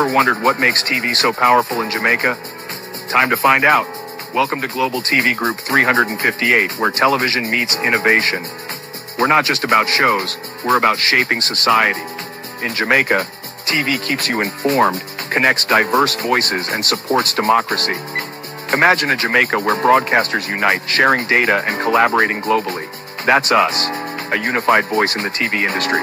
Ever wondered what makes TV so powerful in Jamaica? Time to find out. Welcome to Global TV Group 358, where television meets innovation. We're not just about shows, we're about shaping society. In Jamaica, TV keeps you informed, connects diverse voices, and supports democracy. Imagine a Jamaica where broadcasters unite, sharing data and collaborating globally. That's us, a unified voice in the TV industry.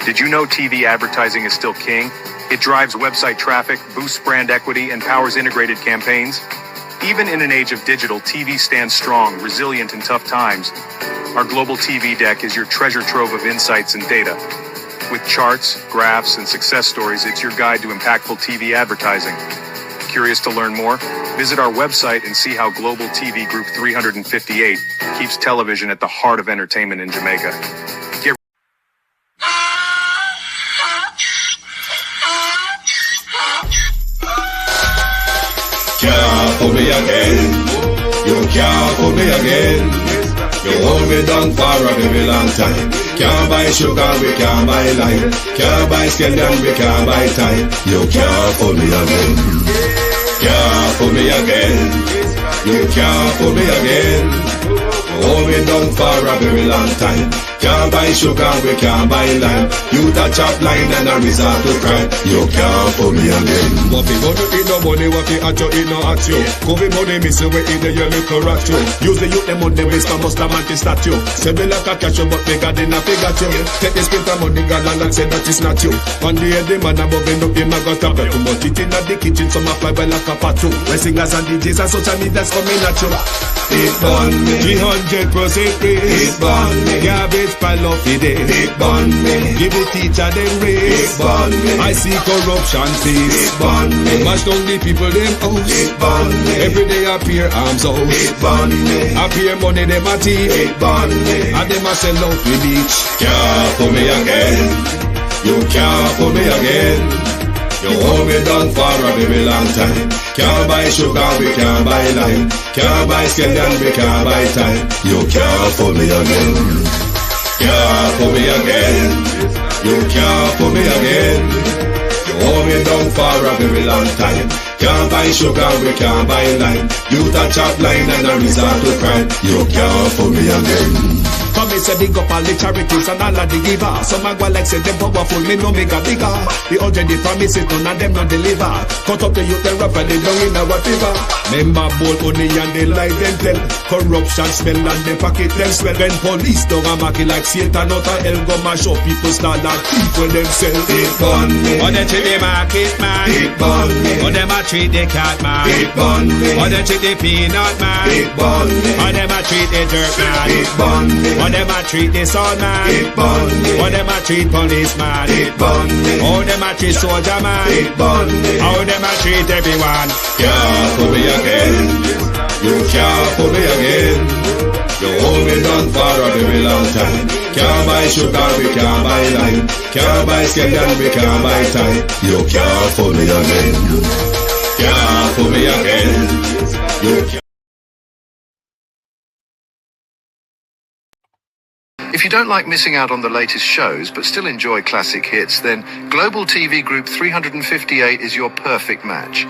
Did you know TV advertising is still king? It drives website traffic, boosts brand equity, and powers integrated campaigns. Even in an age of digital, TV stands strong, resilient in tough times. Our global TV deck is your treasure trove of insights and data. With charts, graphs, and success stories, it's your guide to impactful TV advertising. Curious to learn more? Visit our website and see how Global TV Group 358 keeps television at the heart of entertainment in Jamaica. Can't put me again. You can't put me again. You hold me down for a very long time. Can't buy sugar, we can't buy lime. Can't buy scandal, we can't buy time. You can't put me again. Can't put me again. You can't put me again. You hold me down for a very long time. Can't buy sugar, we can't buy lime. You touch up line and a resort to crime. You can't put me again. What fi go to eat no money, what fi at you, eat no at you. Covid money, miss away in the year, look rat you. Use the youth, them money, waste for most of anti-statue. Say me like a catch you, but me got in a figure you. Take this bit of money, girl, and say that is not you. One day the man above end up, him a got up. Too much it in the kitchen, some a fly by like a patu. When singers and DJs and social media's coming at you. It burn me. 300% raise. It burn me. Garbage pile up the day. It burn me. Give the teacher them raise. It burn me. I see corruption face. It burn me. Mash down the people them house. It burn me. Every day appear arms out. It burn me. Appear money them a thief. It burn me. And them a sell out the beach. Can't put me again. You can't put me again. You hold me down for a very long time. Can't buy sugar, we can't buy lime. Can't buy scandal, we can't buy time. You can't put me again. Can't put me again. You can't put me again. You hold me down for a very long time. Can't buy sugar, we can't buy lime. You touch up line and a resort to crime. You can't put me again. Come me say big up all the charities and all of the givers. Some a go like say them powerful, me know me got bigger. The urgent the promises, none of them not deliver. Cut up the youth, they rap and they down in our fever. Member bowl honey and they lie them tell. Corruption smell and they pocket them swell. When police dog a market like Satan out of hell, go mash up people start like people themselves. It burn me. Or they treat the market man. It burn me. Or them a treat the cat man. It burn me. Or they treat the peanut man. It burn me. Or them a treat the dirt man. It burn me. Or them a treat the sun man. It burn me. Or them a treat policeman. It burn me. Or them a treat soldier man. It burn me. Or them a treat everyone. Can't put me again. You can't put me again. You hold me down for a very long time. Can't buy sugar, we can't buy lime. Can't buy scandal, we can't buy time. You can't put me again. Can't put me again. You can't. If you don't like missing out on the latest shows but still enjoy classic hits, then Global TV Group 358 is your perfect match.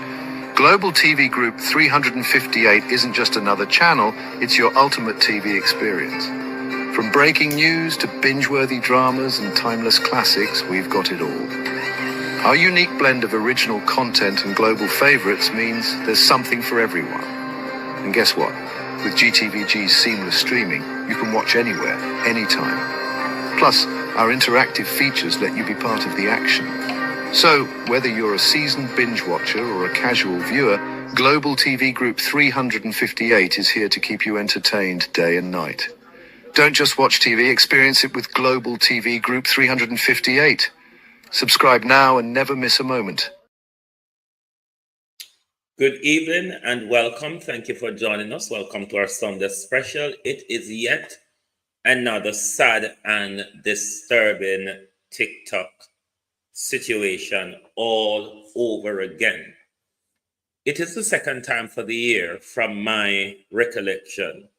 Global TV Group 358 isn't just another channel, it's your ultimate TV experience. From breaking news to binge-worthy dramas and timeless classics, we've got it all. Our unique blend of original content and global favorites means there's something for everyone. And guess what? With GTVG's seamless streaming, you can watch anywhere, anytime. Plus, our interactive features let you be part of the action. So, whether you're a seasoned binge watcher or a casual viewer, Global TV Group 358 is here to keep you entertained day and night. Don't just watch TV, experience it with Global TV Group 358. Subscribe now and never miss a moment. Good evening and welcome. Thank you for joining us. Welcome to our Sunday special. It is yet another sad and disturbing TikTok situation all over again. It is the second time for the year, from my recollection,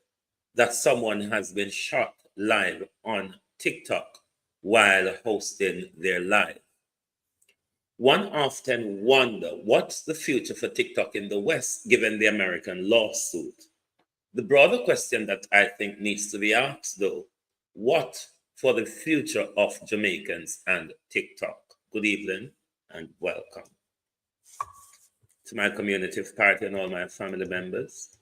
that someone has been shot live on TikTok while hosting their live. One often wonder what's the future for TikTok in the West given the American lawsuit. The broader question that I think needs to be asked, though, what for the future of Jamaicans and TikTok? Good evening and welcome to my community party and all my family members,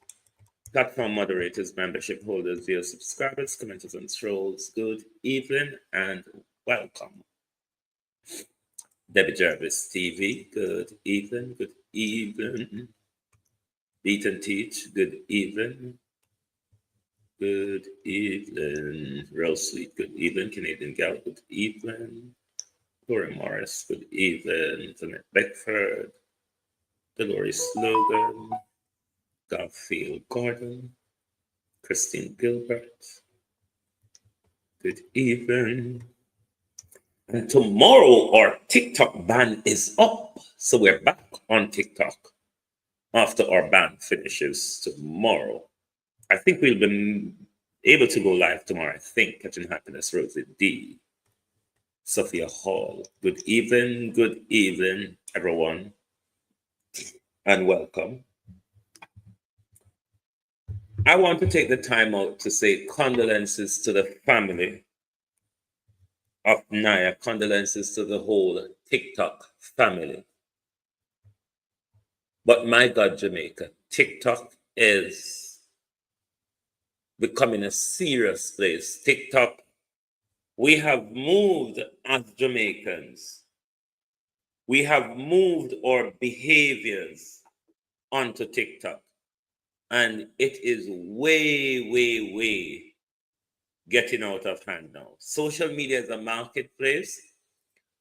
platform moderators, membership holders, viewers, subscribers, commenters, and trolls. Good evening and welcome. Debbie Jarvis TV, good evening, good evening. Beat and Teach, good evening. Good evening. Rose Sweet, good evening. Canadian Gal, good evening. Laura Morris, good evening. Jeanette Beckford, Dolores Logan, Garfield Gordon, Christine Gilbert, good evening. And tomorrow our TikTok ban is up. So we're back on TikTok after our ban finishes tomorrow. I think we'll be able to go live tomorrow, I think, Catching Happiness, Rosie D. Sophia Hall. Good evening, everyone, and welcome. I want to take the time out to say condolences to the family of Naya, condolences to the whole TikTok family. But my God, Jamaica, TikTok is becoming a serious place. TikTok, we have moved as Jamaicans. We have moved our behaviors onto TikTok. And it is way getting out of hand now. Social media is a marketplace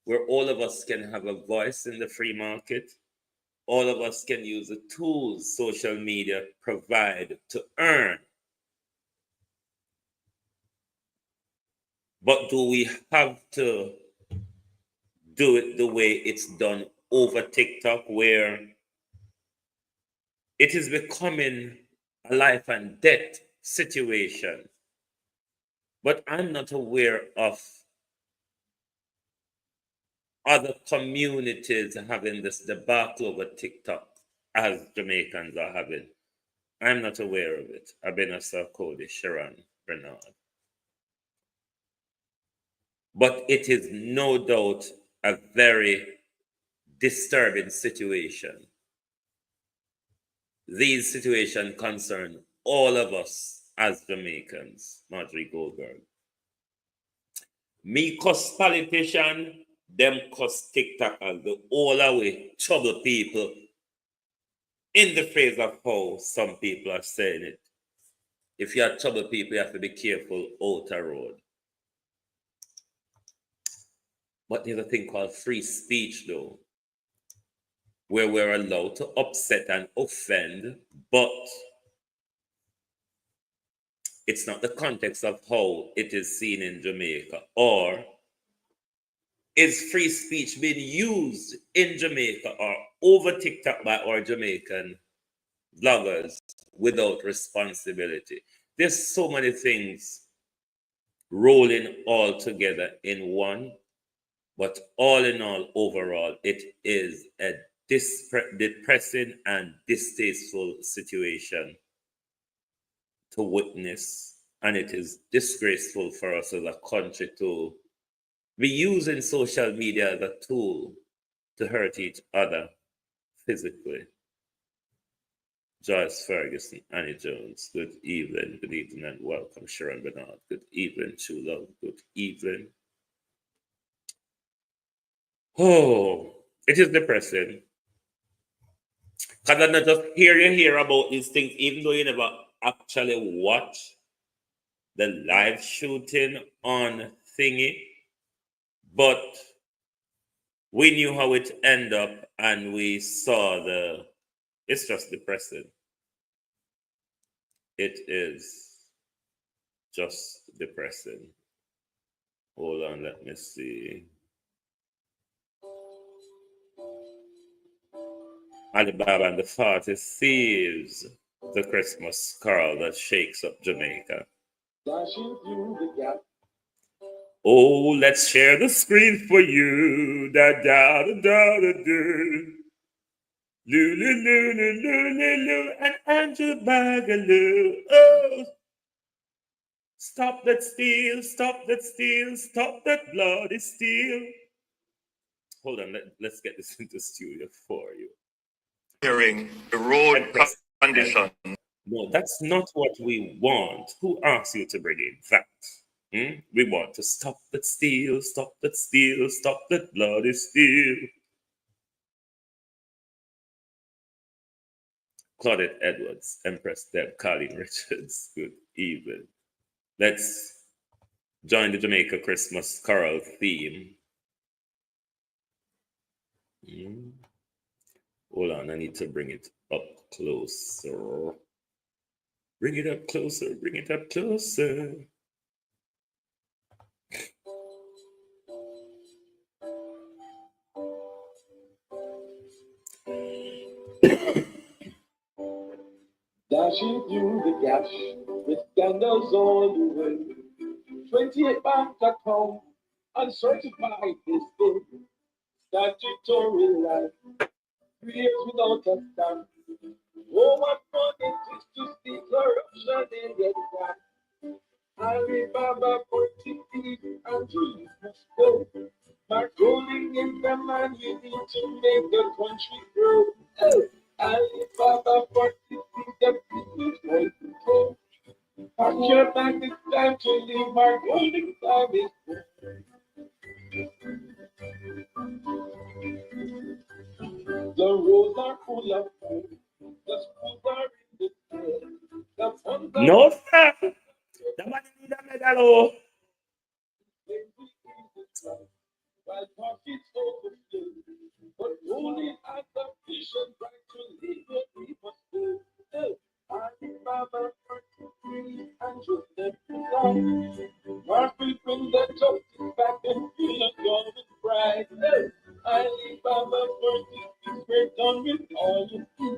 where all of us can have a voice in the free market. All of us can use the tools social media provide to earn. But do we have to do it the way it's done over TikTok, where it is becoming a life and death situation? But I'm not aware of other communities having this debacle over TikTok as Jamaicans are having. I'm not aware of it. I've been a Sir Cody, Sharon, Bernard. But it is no doubt a very disturbing situation. These situations concern all of us as Jamaicans, Marjorie Goldberg. Me cuss politician, them cuss TikTok as the all away trouble people, in the phrase of how some people are saying it. If you are trouble people, you have to be careful outer road. But there's a thing called free speech, though, where we're allowed to upset and offend, but it's not the context of how it is seen in Jamaica. Or is free speech being used in Jamaica or over TikTok by our Jamaican bloggers without responsibility? There's so many things rolling all together in one. But all in all, overall, it is a depressing and distasteful situation to witness. And it is disgraceful for us as a country to be using social media as a tool to hurt each other physically. Joyce Ferguson, Annie Jones, good evening and welcome. Sharon Bernard, good evening. True Love, good evening. Oh, it is depressing. Because I not just hear about these things, even though you never actually watch the live shooting on thingy. But we knew how it ended up, and we saw it's just depressing. It is just depressing. Hold on, let me see. Alibaba and the 40 Thieves, the Christmas carol that shakes up Jamaica. Oh, let's share the screen for you. Da da da da da da. Lulu, and Andrew Bagaloo. Oh, stop that steal, stop that steal, stop that bloody steal. Hold on, let's get this into studio for you. Hearing the road condition. No, that's not what we want. Who asked you to bring in that? We want to stop that steal, stop that steal, stop that bloody steal. Claudette Edwards, Empress Deb, Colleen Richards, good evening. Let's join the Jamaica Christmas Carol theme. Hold on, I need to bring it up closer. Bring it up closer, bring it up closer. Dashing through the gash with scandals all the way. 28 bank account, uncertified this day. Statutory life, 3 years without a stamp. Oh, what fun it is to see corruption in the back. Alibaba, 40 feet, and dreams must go. But rolling in the man, you need to make the country grow. Hey, Alibaba, 40 feet, the people's going to go. Pack your bag, it's time to leave, my golden time is gone. The roads are full of food, the schools are in the square. The funds are No, sir. Somebody need a medal. Oh. while pockets overflow. But only as the vision right to lead the people still. Alibaba, 43, and just let me down. Marvel bring the justice back and feel a golden pride. Alibaba, 46, we're done with all you do.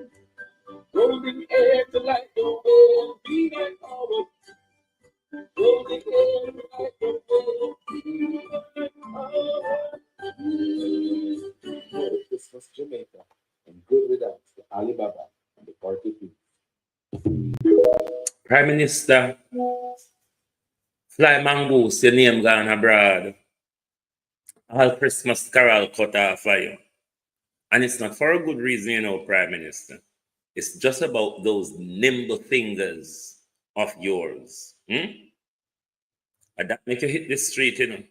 Golden air to light the way and be that power. Golden air to light the way and be that power. Merry Christmas, Jamaica, and good riddance to Alibaba and the 42. Prime Minister, fly mongoose, your name gone abroad. All Christmas carol cut off for you. And it's not for a good reason, you know, Prime Minister. It's just about those nimble fingers of yours. And that make you hit the street, you know.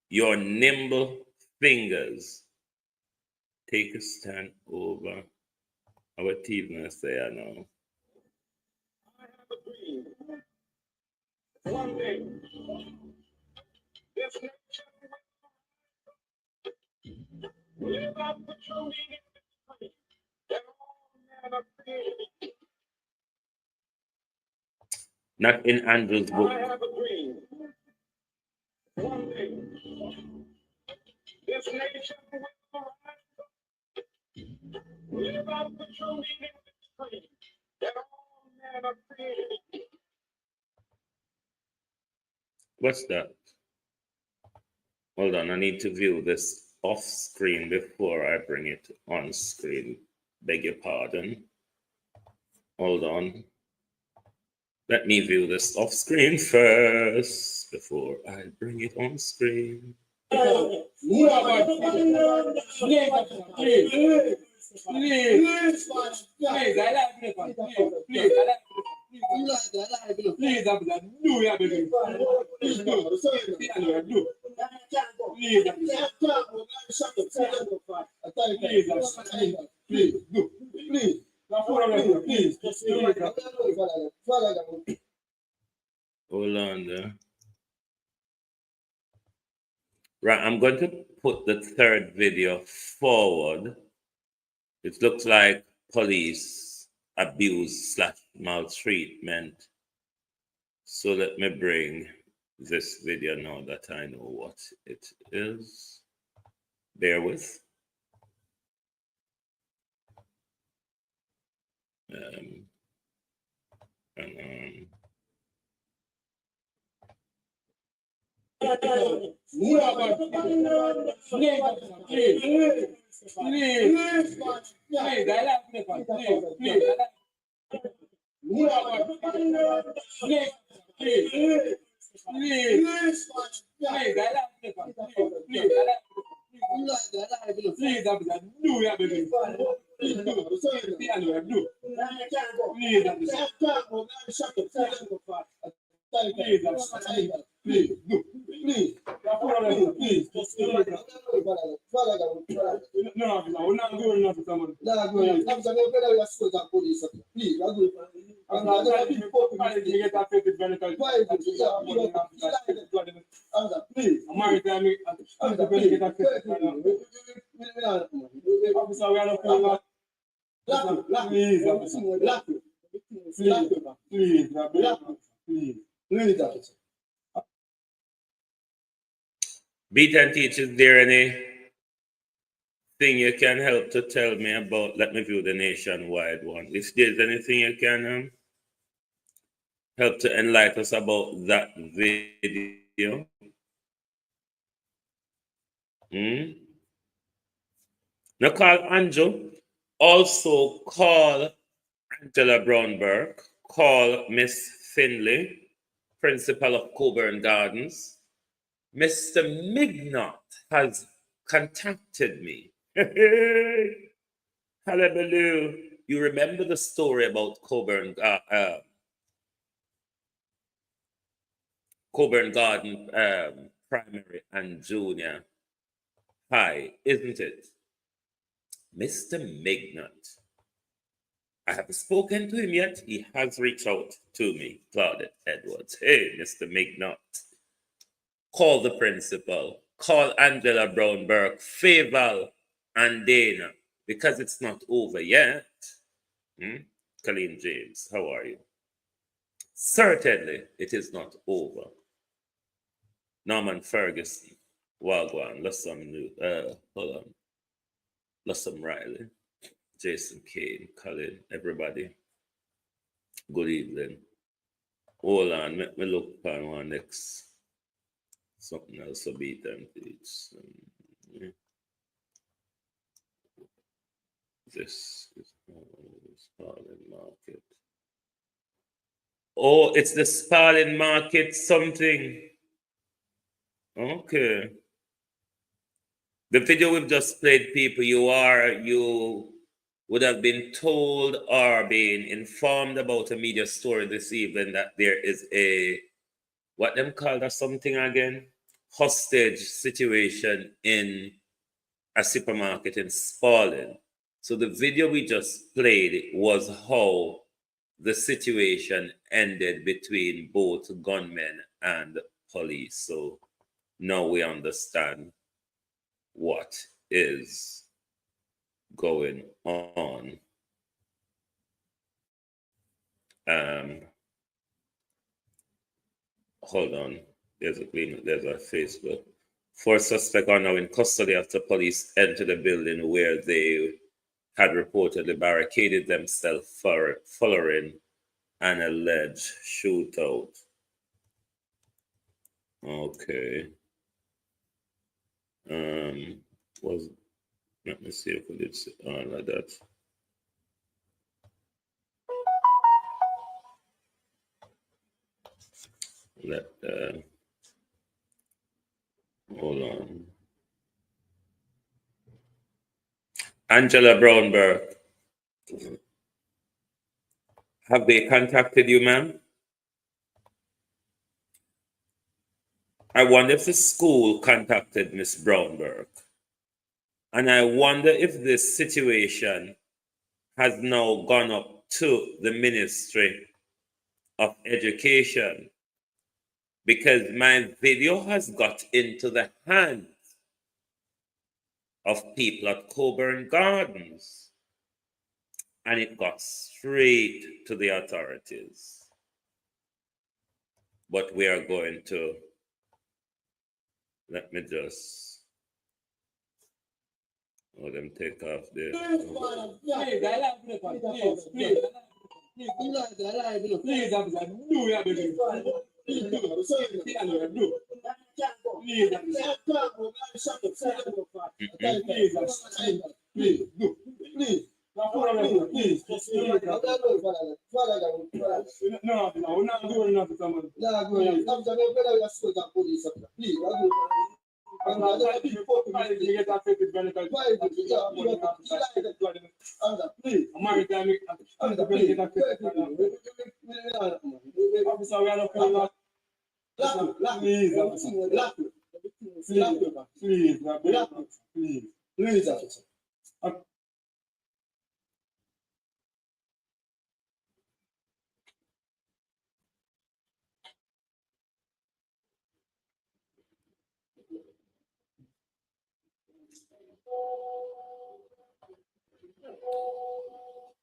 Your nimble fingers. Take a stand over our TV say, I know. I have a dream. One day, this nation will live out the true meaning of the dream that all men are created. Not in Andrew's book. I have a dream. One day, this nation will rise up, live out the true meaning of the dream that all men are created. What's that? Hold on, I need to view this off screen before I bring it on screen. Beg your pardon. Hold on. Let me view this off screen first before I bring it on screen. Hold on there. Right, I'm going to put the third video forward. It looks like police abuse / maltreatment. So let me bring this video now that I know what it is. Bear with. Beat and teach, is there anything you can help to tell me about? Let me view the nationwide one. If there's anything you can help to enlighten us about that video. Now call Andrew. Also call Angela Brownberg. Call Miss Finley, principal of Coburn Gardens. Mr. Mignot has contacted me. Hallelujah. You remember the story about Coburn Garden primary and junior high, isn't it? Mr. Mignot. I haven't spoken to him yet. He has reached out to me, Claudette Edwards. Hey, Mr. Mignot. Call the principal. Call Angela Brownberg, Faval, and Dana, because it's not over yet. Colleen James, how are you? Certainly, it is not over. Norman Ferguson, Wagwan, hold on. Lussum Riley, Jason Kane, Colin, everybody. Good evening. Hold on, let me look on one next. Something else will beat them, please. This is Sparling Market. Oh, it's the Sparling Market something. Okay. The video we've just played, people, you would have been told or been informed about a media story this evening that there is a, what them called or something again? Hostage situation in a supermarket in Sparling. So the video we just played was how the situation ended between both gunmen and police. So now we understand what is going on. Hold on. There's a Facebook. 4 suspects are now in custody after police entered the building where they had reportedly barricaded themselves following an alleged shootout. Okay. Let me see if we did all of that. Hold on. Angela Brownberg. Have they contacted you, ma'am? I wonder if the school contacted Miss Brownberg. And I wonder if this situation has now gone up to the Ministry of Education, because my video has got into the hands of people at Coburn Gardens, and it got straight to the authorities. But we are going to, let me just, them take off there.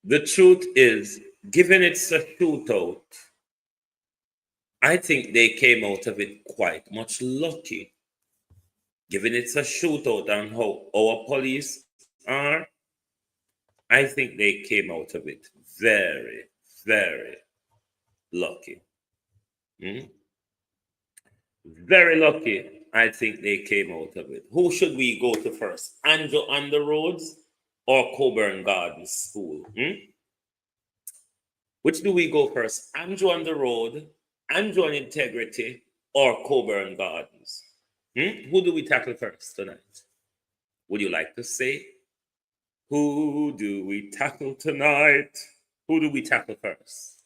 The truth is, given it's a shootout, I think they came out of it quite much lucky. Given it's a shootout and how our police are, I think they came out of it very, very lucky. Very lucky, I think they came out of it. Who should we go to first? Andrew on the Roads or Coburn Gardens School? Which do we go first? Andrew on the Road, Andrew on Integrity, or Coburn Gardens? Who do we tackle first tonight? Would you like to say? Who do we tackle tonight? Who do we tackle first?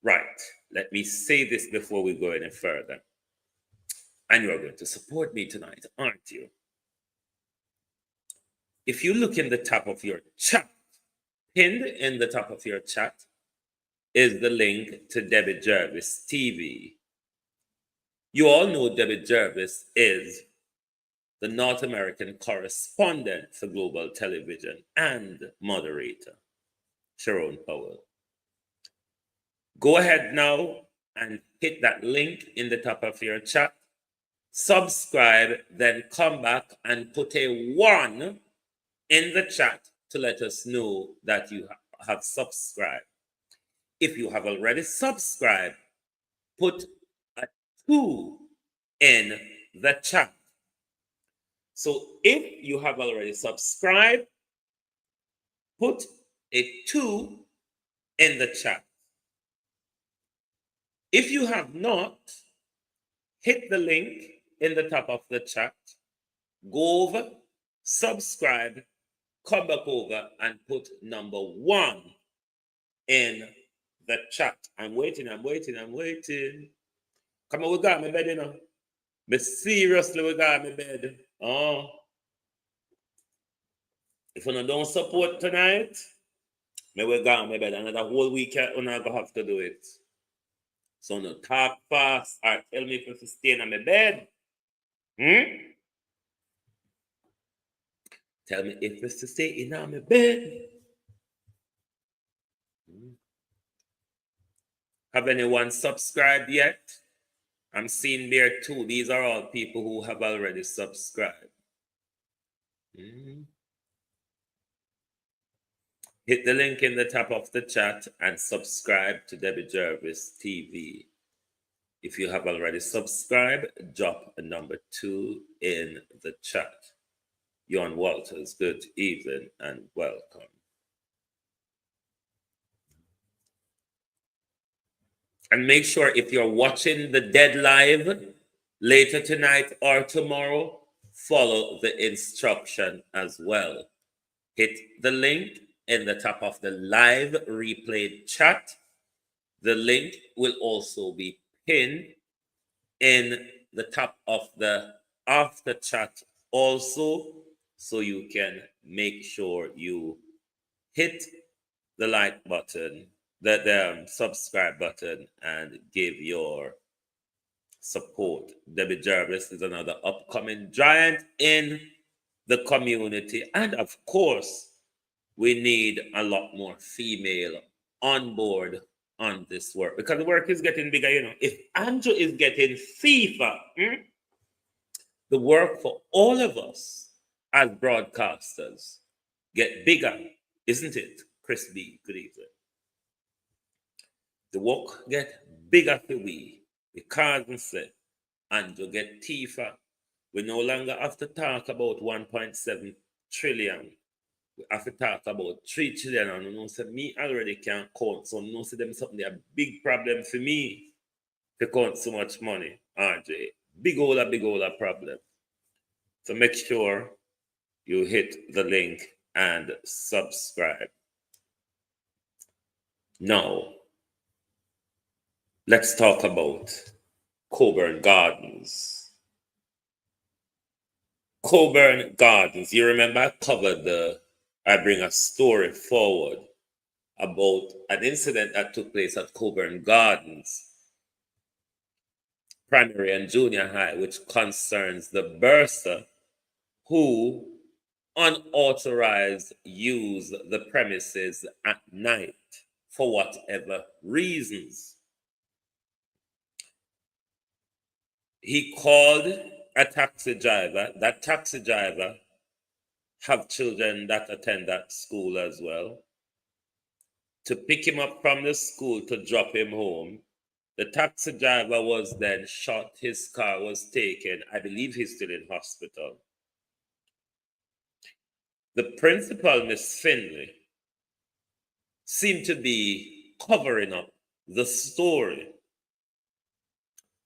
Right. Let me say this before we go any further. And you're going to support me tonight, aren't you? If you look in the top of your chat, pinned in the top of your chat is the link to Debbie Jervis TV. You all know Debbie Jervis is the North American correspondent for Global Television and moderator, Sharon Powell. Go ahead now and hit that link in the top of your chat. Subscribe, then come back and put a 1 in the chat to let us know that you have subscribed. If you have already subscribed, put a 2 in the chat. So if you have already subscribed, put a 2 in the chat. If you have not, hit the link in the top of the chat, go over, subscribe, come back over and put number 1 in the chat. I'm waiting. Come on, we got my bed, you know. But seriously, we got my bed. Oh. If you don't support tonight, we got my bed. Another whole week, we're not going to have to do it. So no talk fast or tell me if you stay in my bed. Tell me if it's to stay in my bed. Have anyone subscribed yet? I'm seeing there too. These are all people who have already subscribed. Hit the link in the top of the chat and subscribe to Debbie Jervis TV. If you have already subscribed, drop a number 2 in the chat. Yon Walters, good evening and welcome. And make sure if you're watching the dead live later tonight or tomorrow, follow the instruction as well. Hit the link in the top of the live replayed chat. The link will also be pinned in the top of the after chat also, so you can make sure you hit the like button, the subscribe button, and give your support. Debbie Jervis is another upcoming giant in the community, and of course, we need a lot more female on board on this work because the work is getting bigger. You know, if Andrew is getting FIFA, the work for all of us as broadcasters get bigger, isn't it? Chris B, good evening. The work get bigger for we because we say Andrew get FIFA We no longer have to talk about 1.7 trillion. We have to talk about 3 trillion. And you know, so me already can't count. So you know, so them something a big problem for me to count so much money, RJ. Big old problem. So make sure you hit the link and subscribe. Now, let's talk about Coburn Gardens. Coburn Gardens. You remember I bring a story forward about an incident that took place at Coburn Gardens, primary and junior high, which concerns the bursar who unauthorized use the premises at night for whatever reasons. He called a taxi driver. That taxi driver have children that attend that school as well, to pick him up from the school to drop him home. The taxi driver was then shot. His car was taken. I believe he's still in hospital. The principal, Miss Finley, seemed to be covering up the story.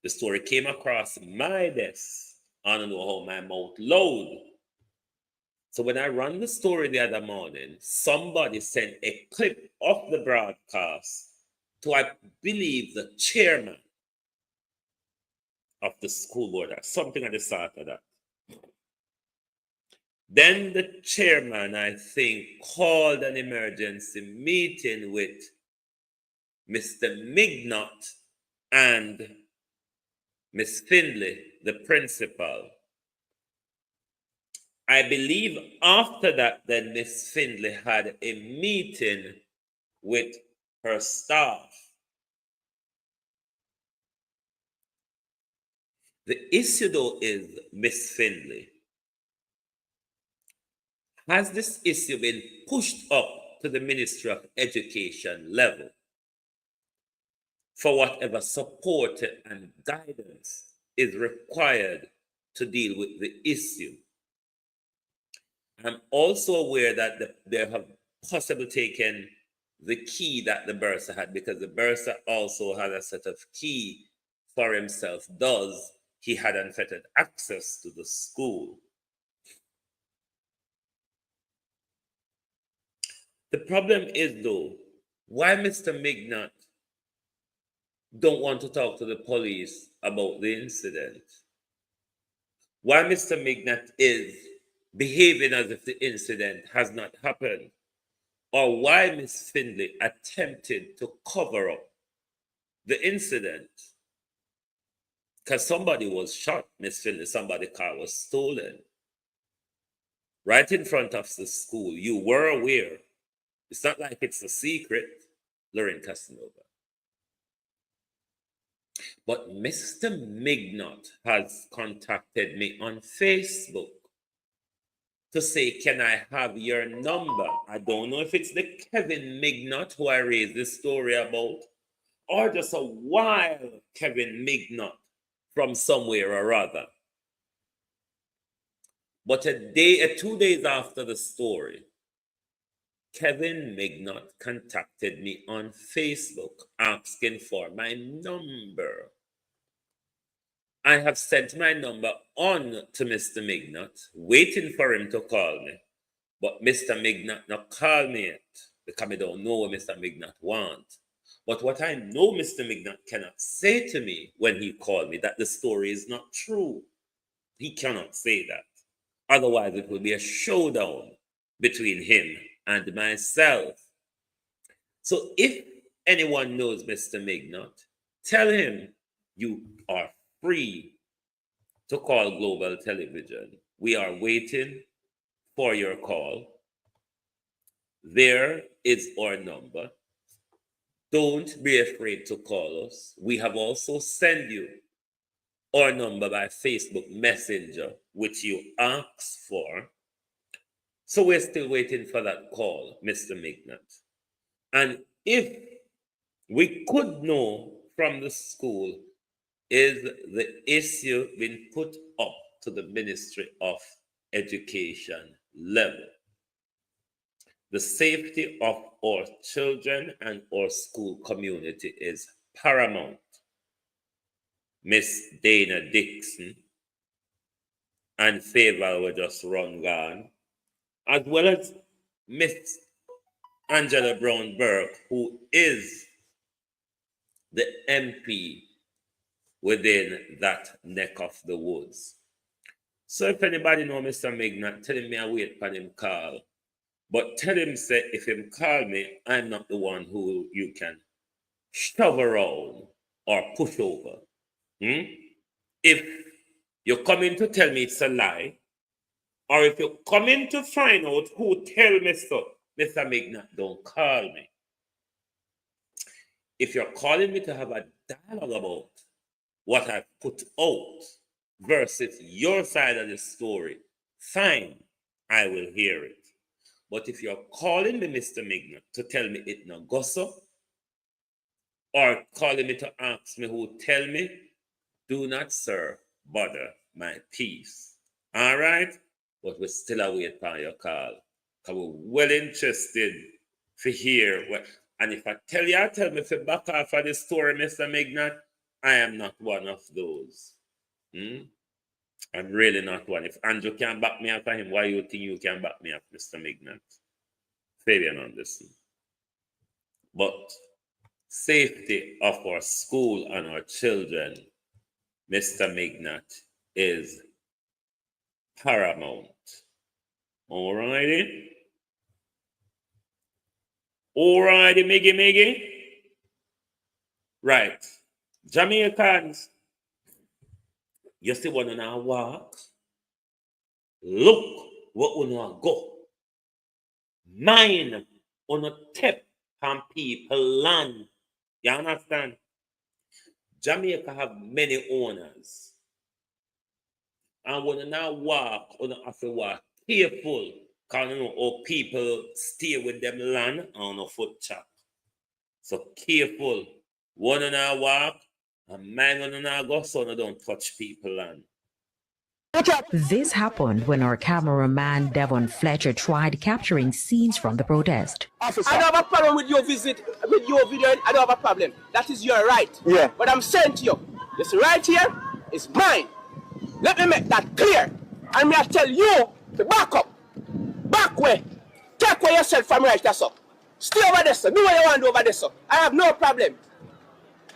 The story came across my desk. I don't know how my mouth loud. So when I ran the story the other morning, somebody sent a clip of the broadcast to, I believe, the chairman of the school board, or something of the sort of that. Then the chairman, I think, called an emergency meeting with Mr. Mignot and Miss Finley, the principal. I believe after that, then Miss Finley had a meeting with her staff. The issue, though, is Miss Finley. Has this issue been pushed up to the Ministry of Education level for whatever support and guidance is required to deal with the issue? I'm also aware that they have possibly taken the key that the bursar had, because the bursar also had a set of key for himself. Thus, he had unfettered access to the school. The problem is, though, why Mr. Mignot don't want to talk to the police about the incident? Why Mr. Mignot is behaving as if the incident has not happened? Or why Miss Finley attempted to cover up the incident? Because somebody was shot, Miss Finley, somebody's car was stolen. Right in front of the school. You were aware. It's not like it's a secret, Lorraine Casanova. But Mr. Mignot has contacted me on Facebook to say, can I have your number? I don't know if it's the Kevin Mignot who I raised this story about, or just a wild Kevin Mignot from somewhere or other. But 2 days after the story, Kevin Mignot contacted me on Facebook asking for my number. I have sent my number on to Mr. Mignot, waiting for him to call me. But Mr. Mignot not call me yet, because I don't know what Mr. Mignot wants. But what I know Mr. Mignot cannot say to me when he called me, that the story is not true. He cannot say that. Otherwise, it will be a showdown between him and myself. So if anyone knows Mr. Mignot, tell him you are free to call Global Television. We are waiting for your call. There is our number. Don't be afraid to call us. We have also sent you our number by Facebook Messenger, which you asked for. So we're still waiting for that call, Mr. Mignot. And if we could know from the school, is the issue been put up to the Ministry of Education level. The safety of our children and our school community is paramount. Miss Dana Dixon and Favor were just run gone, as well as Miss Angela Brown Burke, who is the MP within that neck of the woods. So if anybody know Mr. Mignot, tell him I wait for him call. But tell him, say, if him call me, I'm not the one who you can shove around or push over. If you're coming to tell me it's a lie, or if you're coming to find out who tell me so, Mr. Mignot, don't call me. If you're calling me to have a dialogue about what I put out versus your side of the story, fine, I will hear it. But if you're calling me, Mr. Mignot, to tell me it no go so, or calling me to ask me who tell me, do not, sir, bother my peace. All right? But we still await for your call. Because we're well interested to hear what. And if I tell you, tell me to back off of the story, Mr. Mignot, I am not one of those. I'm really not one. If Andrew can back me up for him, why you think you can back me up, Mr. Mignot? Fabian Anderson. But safety of our school and our children, Mr. Mignot, is paramount. Alrighty? Alrighty, Miggy. Right. Jamaicans, you see one on our walk. Look what we know go. Mine on a tip from people land. You understand? Jamaica have many owners. And when you now walk, you have to walk careful. Because you know how people stay with them land on a foot chop. So careful. One on our walk, and mine on our go, so you don't touch people land. This happened when our cameraman Devon Fletcher tried capturing scenes from the protest. Officer. I don't have a problem with your visit, with your video. I don't have a problem. That is your right. Yeah. But I'm saying to you, this right here is mine. Let me make that clear. And me I tell you to back up. Back way. Take away yourself from right there, sir. Stay over there, sir. Do what you want to do over there, sir. I have no problem.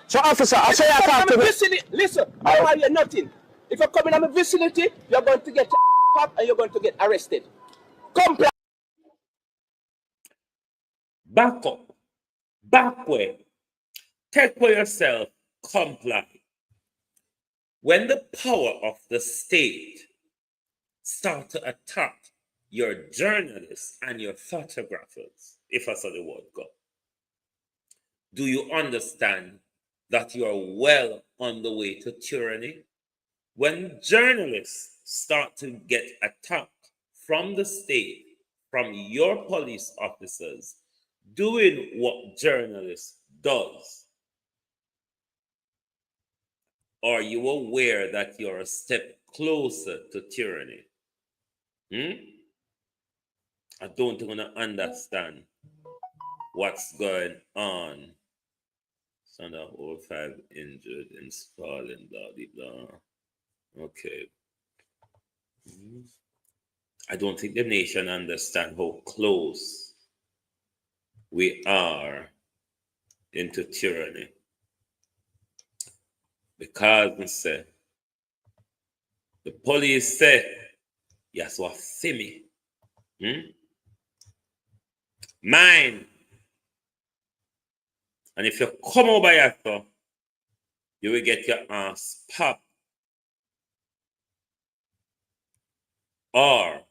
So, officer, I say I talk to me. Listen, I don't hear nothing. If you're coming in my vicinity, you're going to get up and you're going to get arrested. Comply. Back up. Back way. Take for yourself. Comply. When the power of the state start to attack your journalists and your photographers, if I saw the word go, do you understand that you are well on the way to tyranny? When journalists start to get attacked from the state, from your police officers, doing what journalists does, are you aware that you're a step closer to tyranny? I don't want to understand what's going on. Son of all 5 injured in Stalin, blah, blah, blah. Okay. I don't think the nation understands how close we are into tyranny. Because say, the police say, yes, what see me. Mine. And if you come over here, so, you will get your ass popped. Or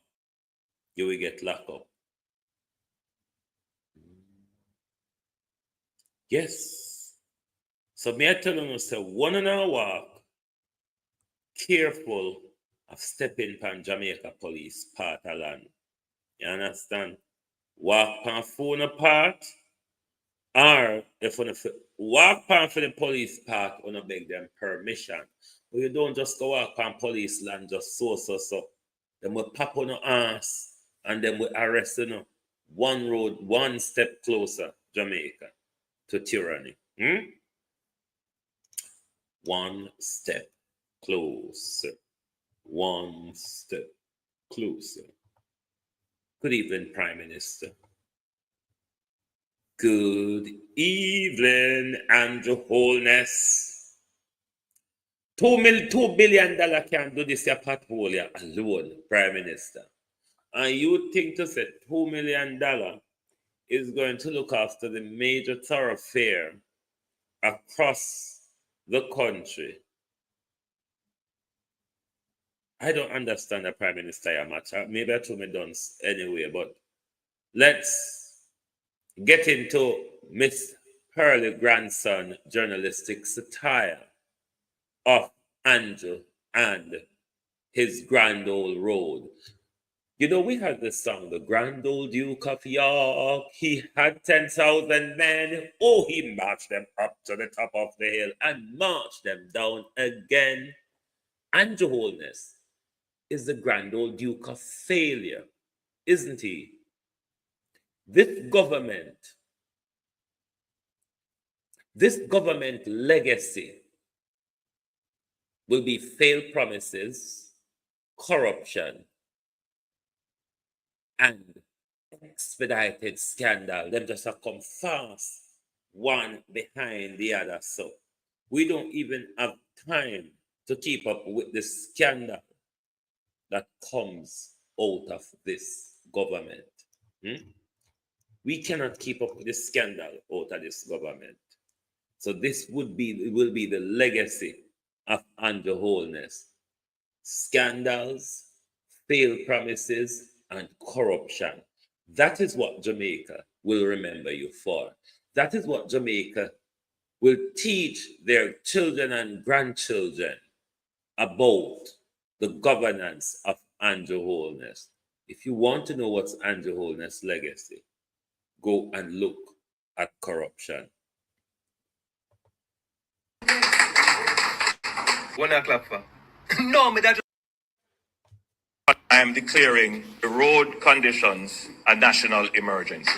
you will get locked up. Yes. So me I tell you, say, one on our walk, careful of stepping on Jamaica police part of land. You understand? Walk on phone apart, or if you walk on for the police part, you beg them permission. But you don't just go walk on police land just so. Then we pop on your ass and then we arrest you. One road, one step closer, Jamaica, to tyranny. One step closer. One step closer. Good evening, Prime Minister. Good evening, Andrew Holness. $2 billion can't do this portfolio alone, Prime Minister. And you think to say $2 million is going to look after the major thoroughfare across the country? I don't understand the Prime Minister much. Maybe I told me done anyway, but let's get into Miss Hurley grandson journalistic satire of Andrew and his Grand Old Road. You know, we had this song, The Grand Old Duke of York. He had 10,000 men. Oh, he marched them up to the top of the hill and marched them down again. Andrew Holness is the Grand Old Duke of failure, isn't he? This government legacy will be failed promises, corruption, and expedited scandal. Them just come fast, one behind the other. So we don't even have time to keep up with the scandal that comes out of this government. We cannot keep up with the scandal out of this government. So this will be the legacy of Andrew Holness. Scandals, failed promises, and corruption. That is what Jamaica will remember you for. That is what Jamaica will teach their children and grandchildren about the governance of Andrew Holness. If you want to know what's Andrew Holness' legacy, go and look at corruption. I am declaring the road conditions a national emergency.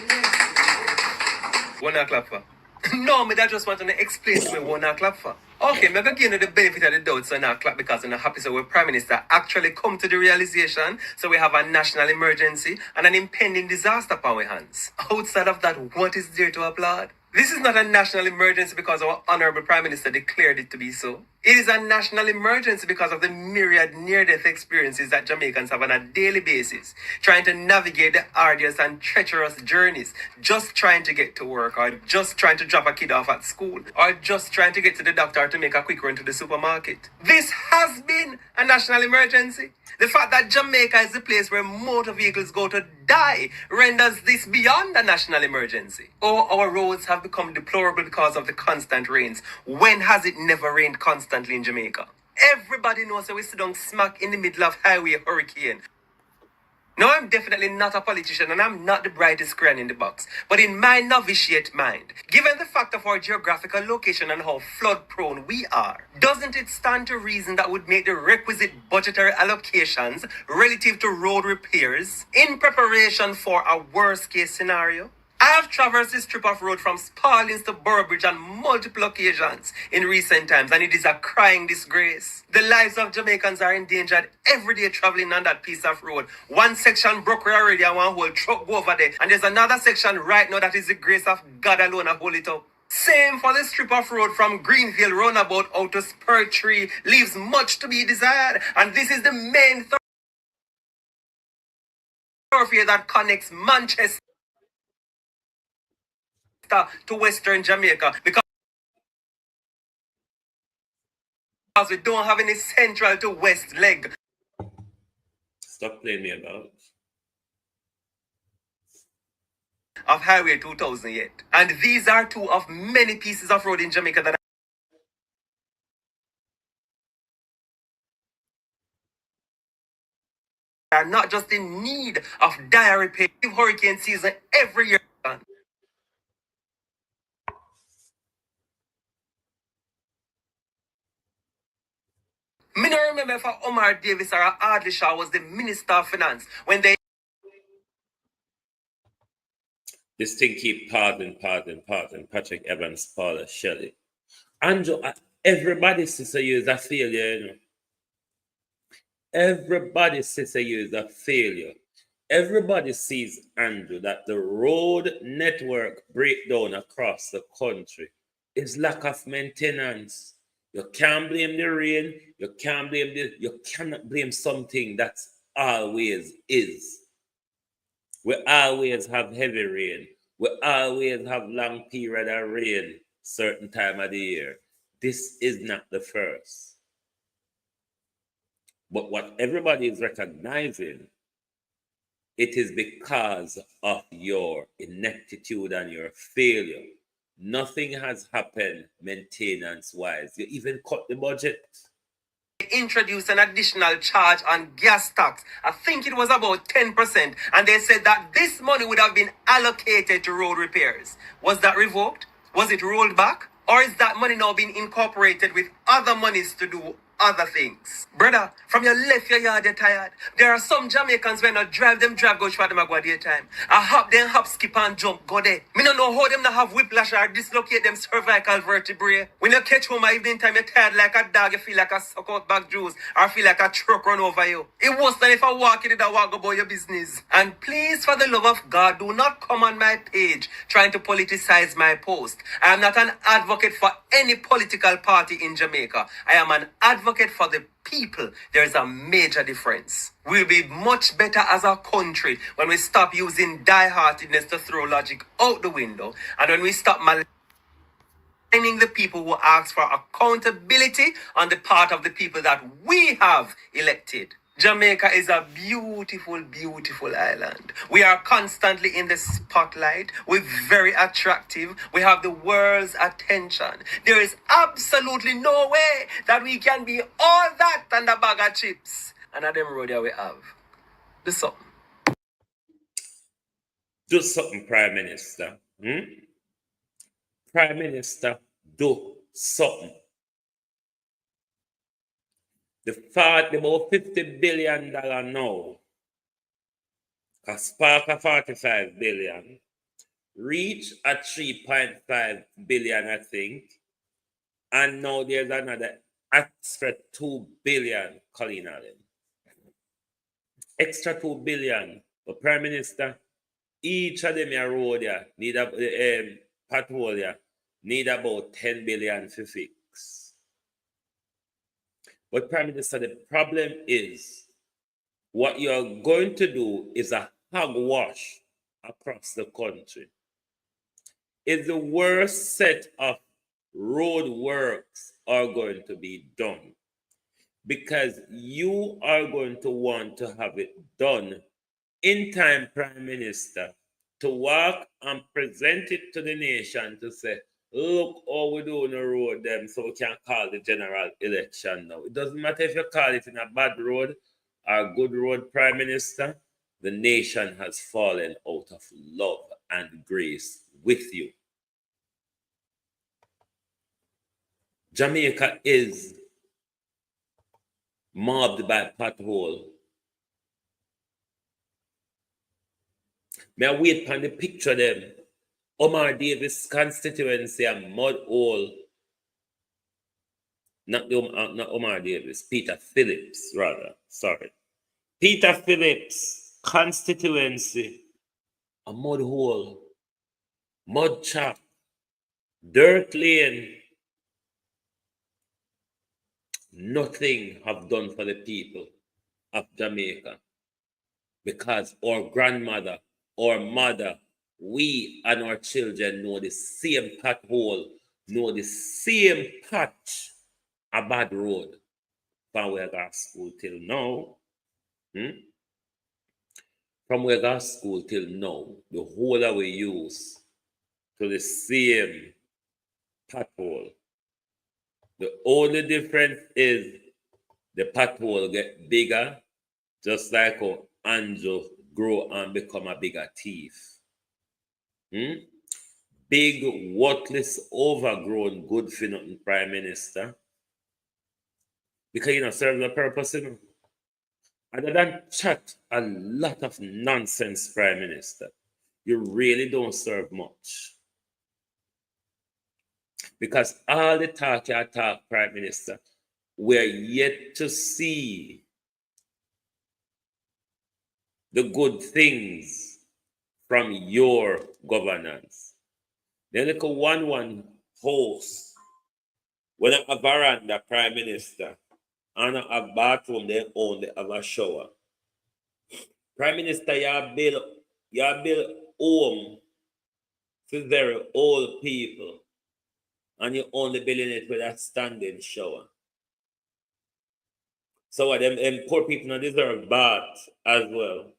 No, me that just want to explain to me what not clap for. Okay, me give you the benefit of the doubt, so now clap because I'm happy so our Prime Minister actually come to the realization so we have a national emergency and an impending disaster upon our hands. Outside of that, what is there to applaud? This is not a national emergency because our Honorable Prime Minister declared it to be so. It is a national emergency because of the myriad near-death experiences that Jamaicans have on a daily basis, trying to navigate the arduous and treacherous journeys, just trying to get to work, or just trying to drop a kid off at school, or just trying to get to the doctor to make a quick run to the supermarket. This has been a national emergency. The fact that Jamaica is the place where motor vehicles go to die renders this beyond a national emergency. Oh, our roads have become deplorable because of the constant rains. When has it never rained constantly in Jamaica? Everybody knows that we sit down smack in the middle of highway hurricane. Now, I'm definitely not a politician and I'm not the brightest crayon in the box. But in my novitiate mind, given the fact of our geographical location and how flood prone we are, doesn't it stand to reason that would make the requisite budgetary allocations relative to road repairs in preparation for a worst case scenario? I have traversed this strip of road from Spaldings to Boroughbridge on multiple occasions in recent times, and it is a crying disgrace. The lives of Jamaicans are endangered every day traveling on that piece of road. One section broke already and one whole truck go over there, and there's another section right now that is the grace of God alone to hold it up. Same for the strip of road from Greenville roundabout out to Spur Tree, leaves much to be desired, and this is the main thoroughfare that connects Manchester to Western Jamaica, because we don't have any central to west leg. Stop playing me about. Of Highway 2000 yet. And these are two of many pieces of road in Jamaica that are not just in need of dire repair. Hurricane season every year. Me don't remember if Omar Davis or Ardley Shaw was the Minister of Finance when they... This thing keep pausing. Patrick Evans, Paula, Shelley. Andrew, everybody says you is a failure, you know. Everybody says you is a failure. Everybody sees, Andrew, that the road network breakdown across the country is lack of maintenance. You can't blame the rain. You cannot blame something that's always is. We always have heavy rain. We always have long period of rain certain time of the year. This is not the first. But what everybody is recognizing, it is because of your ineptitude and your failure. Nothing has happened maintenance-wise. You even cut the budget. Introduced an additional charge on gas tax. I think it was about 10%. And they said that this money would have been allocated to road repairs. Was that revoked? Was it rolled back? Or is that money now being incorporated with other monies to do other things? Brother, from your left your yard, you're tired. There are some Jamaicans when I drive them drive go through them a go daytime. I hop, then hop, skip and jump, go there. Me don't know how them not have whiplash or dislocate them cervical vertebrae. When you catch home at evening time, you're tired like a dog, you feel like a suck out back juice, or feel like a truck run over you. It worse than if I walk in it, I walk about your business. And please, for the love of God, do not come on my page trying to politicize my post. I am not an advocate for any political party in Jamaica. I am an advocate for the people. There is a major difference. We'll be much better as a country when we stop using die-heartedness to throw logic out the window, and when we stop maligning the people who ask for accountability on the part of the people that we have elected. Jamaica is a beautiful, beautiful island. We are constantly in the spotlight. We're very attractive. We have the world's attention. There is absolutely no way that we can be all that and a bag of chips. And at them road we have. Do something. Do something, Prime Minister. Prime Minister, do something. The fact about $50 billion now, a spark of 45 billion, reach at 3.5 billion, I think, and now there's another extra 2 billion, Colleen Allen. Extra 2 billion. But Prime Minister, each of them a road here need a patrol here need about 10 billion to fix. But Prime Minister, the problem is what you're going to do is a hogwash across the country. It's the worst set of road works are going to be done because you are going to want to have it done in time, Prime Minister, to walk and present it to the nation to say, look how we do on the road them so we can call the general election now. It doesn't matter if you call it in a bad road or a good road, Prime Minister, the nation has fallen out of love and grace with you. Jamaica is mobbed by pothole. May I wait for the picture them? Omar Davis constituency a mud hole. Not Omar Davis, Peter Phillips, rather. Sorry. Peter Phillips constituency, a mud hole, mud chop, dirt lane. Nothing have done for the people of Jamaica because our grandmother, our mother, we and our children know the same pothole, know the same patch, a bad road from where I got school till now. From where I got school till now, the whole that we use to the same pothole. The only difference is the pothole get bigger, just like how Andrew grow and become a bigger thief. Big, worthless, overgrown, good for nothing Prime Minister. because you know serve the purpose, you know. Other than chat a lot of nonsense, Prime Minister, you really don't serve much. Because all the talk you talk, Prime Minister, we're yet to see the good things from your governance. The little one host, when a veranda, Prime Minister, and a bathroom, they own, they have a shower. Prime Minister, you build home for very old people, and you only building it with a standing shower. So what, them poor people don't deserve bath as well.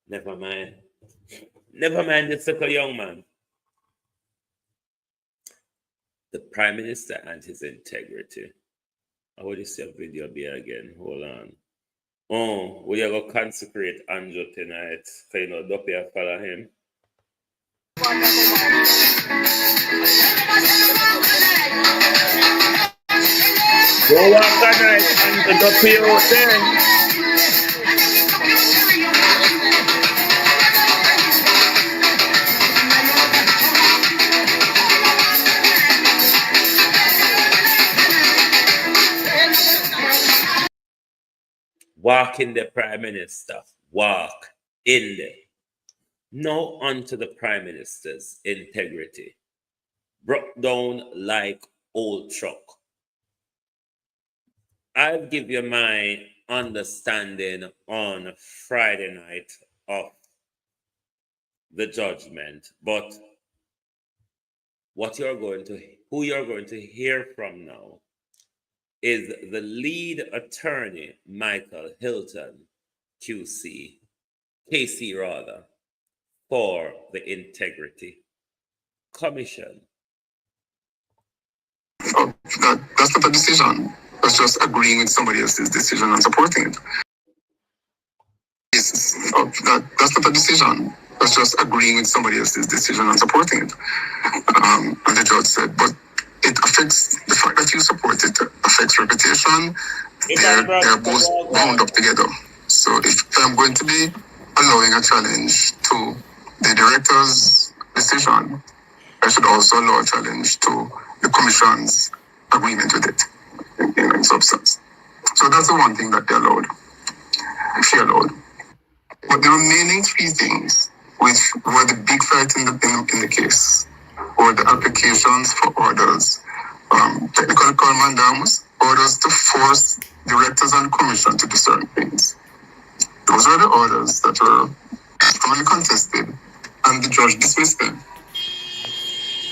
Never mind. Never mind this little young man. The Prime Minister and his integrity. I want to see a video be again. Hold on. Oh, we are going to consecrate Andrew tonight. So you know, don't pay follow him. Go walk tonight and don't pay out there. Walk in the Prime Minister. Walk in there. Now onto the Prime Minister's integrity. Broke down like old truck. I'll give you my understanding on Friday night of the judgment, but who you're going to hear from now is the lead attorney, Michael Hilton, KC, for the Integrity Commission. Oh, that's not a decision. That's just agreeing with somebody else's decision and supporting it. That's not a decision. That's just agreeing with somebody else's decision and supporting it. And the judge said, but it affects the fact that you support it, affects reputation. They're both bound up together. So if I'm going to be allowing a challenge to the director's decision, I should also allow a challenge to the commission's agreement with it in substance. So that's the one thing that they allowed. She allowed. But the remaining three things, which were the big fight in the case, were the applications for orders, technical commandants, orders to force directors and commission to do certain things. Those are the orders that were strongly contested, and the judge dismissed them.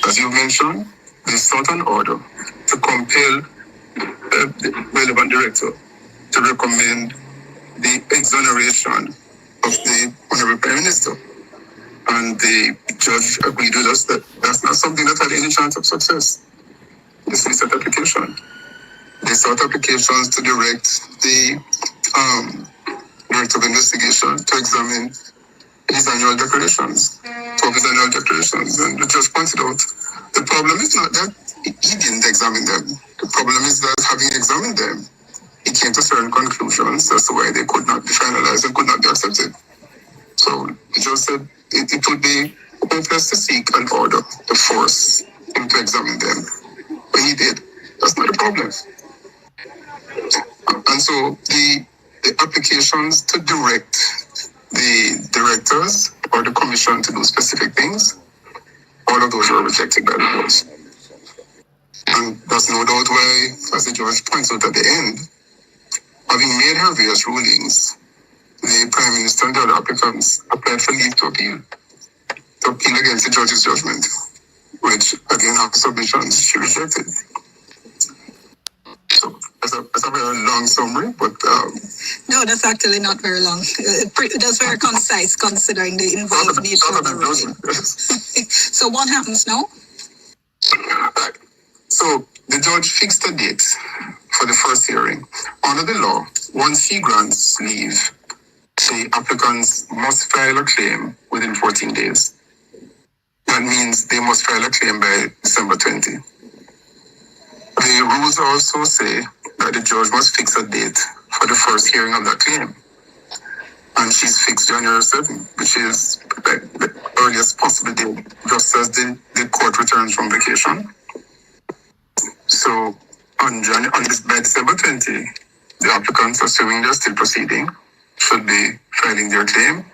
As you mentioned, they sought an order to compel the relevant director to recommend the exoneration of the Honorable Prime Minister. And the judge agreed with us that that's not something that had any chance of success. Dismissed that application. They sought applications to direct the Director of Investigation to examine his annual declarations, and the judge pointed out the problem is not that he didn't examine them. The problem is that having examined them, he came to certain conclusions as to why they could not be finalized and could not be accepted. So the judge said it would be hopeless to seek an order to force him to examine them. When he did, that's not a problem. And so the applications to direct the directors or the commission to do specific things, all of those were rejected by the judge. And there's no doubt why, as the judge points out at the end, having made her various rulings, the Prime Minister and the other applicants applied for leave to appeal against the judge's judgment, which, again, after submissions, she rejected. So that's a very long summary, but... No, that's actually not very long. That's very concise, considering the involved nature of the ruling. So what happens now? So the judge fixed a date for the first hearing. Under the law, once he grants leave, the applicants must file a claim within 14 days. That means they must file a claim by December 20. The rules also say that the judge must fix a date for the first hearing of that claim. And she's fixed January 7th, which is the earliest possible date, just as the court returns from vacation. So by December 20, the applicants, assuming they're still proceeding, should be filing their claim.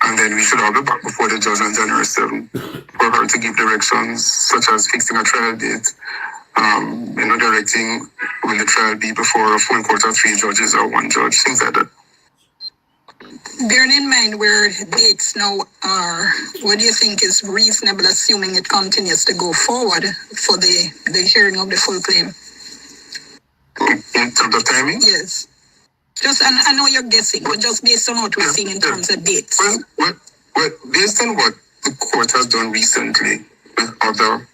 And then we should all be back before the judge on January 7th for her to give directions such as fixing a trial date, directing will the trial be before a full court of 3 judges or 1 judge, things like that. Bearing in mind where dates now are, what do you think is reasonable, assuming it continues to go forward for the hearing of the full claim? In terms of timing? Yes. Just, and I know you're guessing, but just based on what we're seeing in terms of dates. Well, based on what the court has done recently with other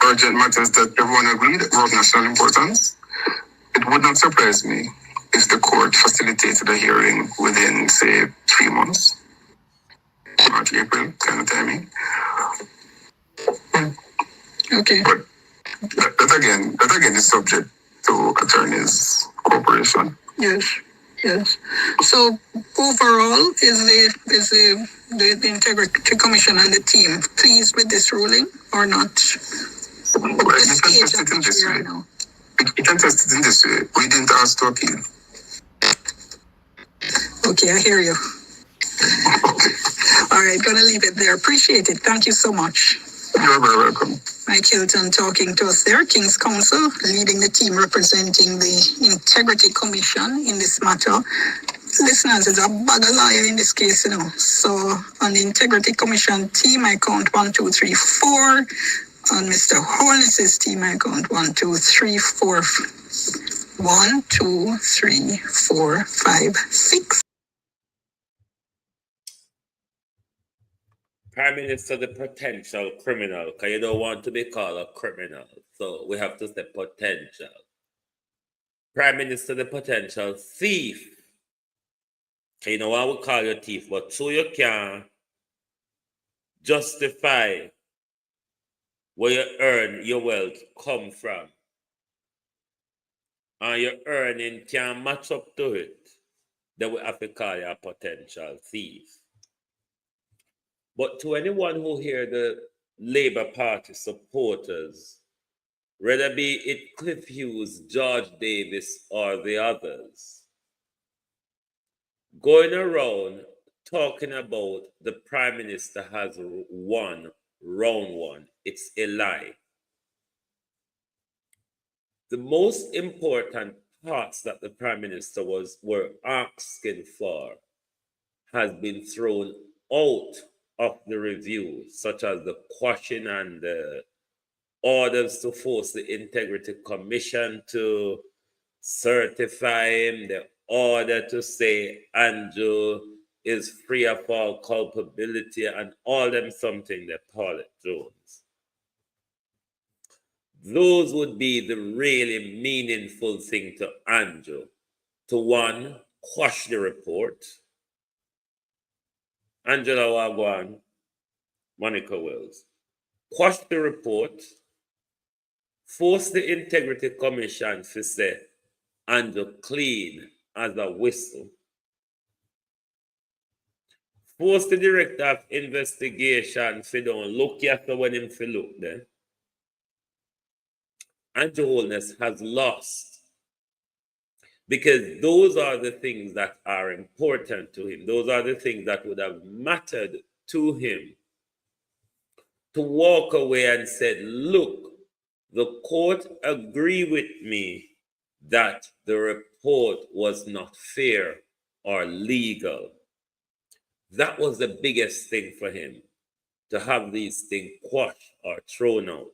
urgent matters that everyone agreed were of national importance, it would not surprise me if the court facilitated a hearing within, say, 3 months. March, April kind of timing. Okay. But that again is subject to attorneys' cooperation. Yes. So overall, is the Integrity Commission and the team pleased with this ruling or not? Well, you can test it in this way. You can test it in this way. We didn't ask to appeal. Okay, I hear you. All right, gonna leave it there. Appreciate it. Thank you so much. You're very welcome. Mike Hilton talking to us there, King's Counsel, leading the team representing the Integrity Commission in this matter. Listeners, there's a bag of lawyer in this case, So on the Integrity Commission team, I count 1, 2, 3, 4. On Mr. Holness's team, I count 1, 2, 3, 4. 1, 2, 3, 4, 5, 6. Prime Minister, the potential criminal, because you don't want to be called a criminal. So we have to say potential. Prime Minister, the potential thief. You know, I would call you a thief, but so you can justify where you earn your wealth come from. And your earning can match up to it. Then we have to call you a potential thief. But to anyone who hear the Labour Party supporters, whether be it Cliff Hughes, George Davis, or the others, going around talking about the Prime Minister has won round 1, it's a lie. The most important parts that the Prime Minister were asking for has been thrown out of the review, such as the quashing and the orders to force the Integrity Commission to certify him, the order to say Andrew is free of all culpability, and all them something they call it Jones. Those would be the really meaningful thing to Andrew. To 1, quash the report. Angela Wagwan, Monica Wells. Quash the report. Force the Integrity Commission to say Andrew clean as a whistle. Force the Director of Investigation to don't look after when him to look then. Andrew Holness has lost. Because those are the things that are important to him. Those are the things that would have mattered to him. To walk away and said, look, the court agreed with me that the report was not fair or legal. That was the biggest thing for him, to have these things quashed or thrown out,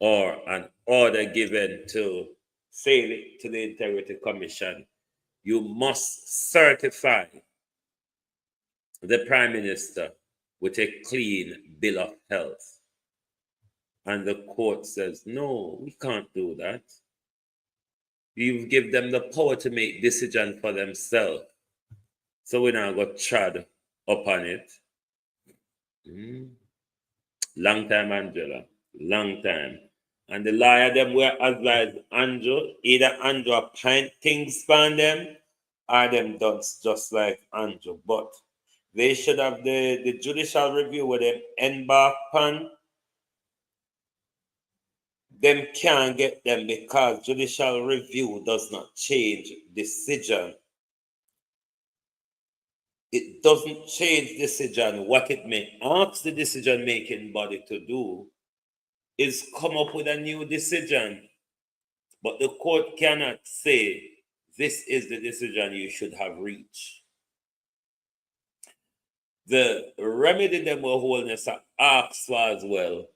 or an order given to say to the Integrity Commission, you must certify the Prime Minister with a clean bill of health. And the court says, no, we can't do that. You give them the power to make decisions for themselves. So we're not going to trod upon it. Long time, Angela. Long time. And the lawyer them will advise Andrew, either Andrew appoint things for them, or them done just like Andrew. But they should have the judicial review with them embark on. Them can't get them because judicial review does not change decision. It doesn't change decision. What it may ask the decision-making body to do is come up with a new decision. But the court cannot say, this is the decision you should have reached. The remedy them will wholeness are asked for as well.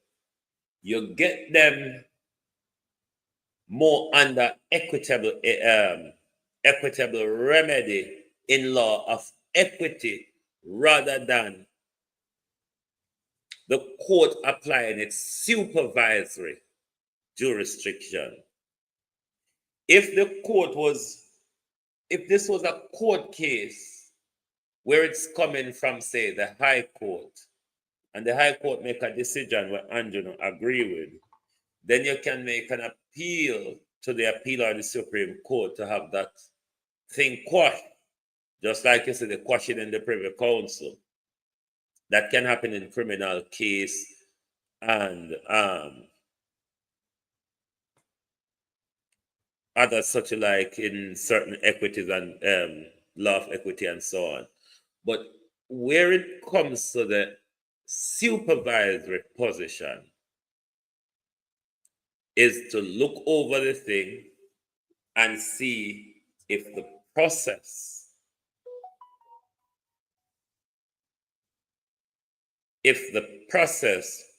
You get them more under equitable remedy in law of equity rather than the court applying its supervisory jurisdiction. If this was a court case where it's coming from, say, the High Court, and the High Court make a decision where Andrew don't agree with, then you can make an appeal to the appeal or the Supreme Court to have that thing quashed. Just like you said, the quashing in the Privy Council. That can happen in criminal case and other such like in certain equities and law of equity and so on. But where it comes to the supervisory position is to look over the thing and see if the process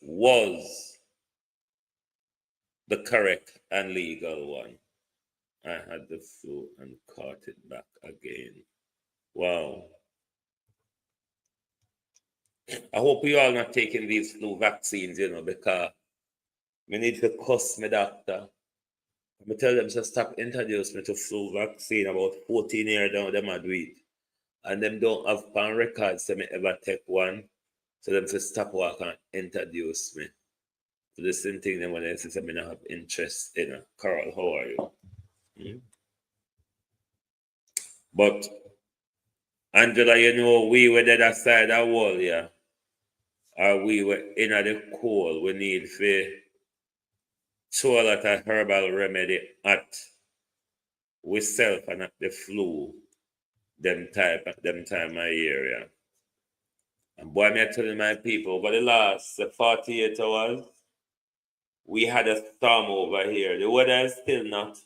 was the correct and legal one. I had the flu and caught it back again. Wow. I hope you all not taking these flu vaccines, because we need to cuss my doctor. I tell them to stop introduce me to flu vaccine about 14 years down them I do it. And them don't have pan records to me ever take one. So them to stop work and introduce me to the same thing then when I say I don't have interest in. Carol, how are you? But Angela, we were the other side of the wall, yeah. Or we were in the cold. We need to show a lot of herbal remedy at we self and at the flu them time of year, yeah. And boy, me telling my people, over the last 48 hours, we had a storm over here. The weather is still not